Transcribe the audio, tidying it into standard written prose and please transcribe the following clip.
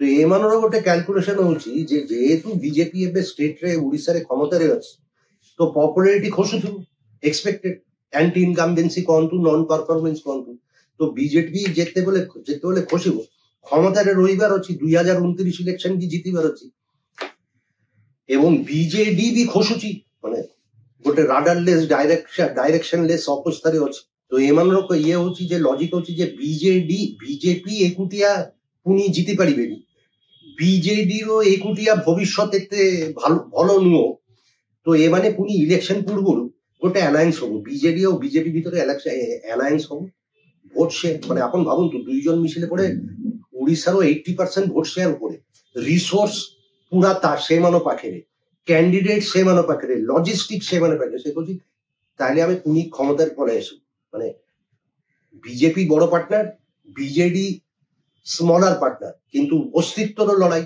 ତ ଏମାନଙ୍କର ଗୋଟେ କ୍ୟାଲକୁଲେସନ ହଉଛି ଯେ ଯେହେତୁ ବିଜେପି ଏବେ ଷ୍ଟେଟରେ ଓଡ଼ିଶାରେ କ୍ଷମତାରେ ଅଛି ତ ପପୁଲାରିଟି ଖସୁଥିବ ଏକ୍ସପେକ୍ଟେଡ ଆଣ୍ଟି ଇନକମ୍ବେନ୍ସି କହନ୍ତୁ ନନ୍ ପରଫରମେନ୍ସ କହନ୍ତୁ ତ ବିଜେପି ଯେତେବେଳେ ଖସିବ ক্ষমতাରେ ରହିବାର ଅଛି 2029 ଇଲେକ୍ସନ ବି ଜିତିବାର ଅଛି ଏବଂ ବିଜେଡି ବି ଖସୁଛି ମାନେ ଗୋଟେ ରାଡାରଲେସ୍ ଡାଇରେକ୍ସନଲେସ୍ ଅବସ୍ଥାରେ ଅଛି ତ ଏମାନଙ୍କର ଇଏ ହଉଛି ଯେ ଲଜିକ ହଉଛି ଯେ ବିଜେପି ଏକୁଟିଆ ପୁଣି ଜିତି ପାରିବେନି ବିଜେଡିର ଏକୁଟିଆ ଭବିଷ୍ୟତ ଏତେ ଭଲ ନୁହଁ ତ ଏମାନେ ପୁଣି ଇଲେକ୍ସନ ପୂର୍ବରୁ ଗୋଟେ ଆଲାଏନ୍ସ ହବ ବିଜେଡି ଆଉ ବିଜେପି ଭିତରେ ଆଲାଏନ୍ସ ହବ ভোট শেয়ার মানে আপন ভাবন্তু দুইজন মিশিলে পড়ে ওড়িশার 80% ভোট শেয়ার উপরে রিসোর্স পুরা তা সেমানো পাখেরে ক্যান্ডিডেট সেমানো পাখেরে লজিস্টিক সেমানো পাখেরে সে কইছি তাহলে আমি পুনি ক্ষমতার পরে আসি মানে বিজেপি বড় পার্টনার বিজেডি স্মলার পার্টনার কিন্তু অস্তিত্বর লড়াই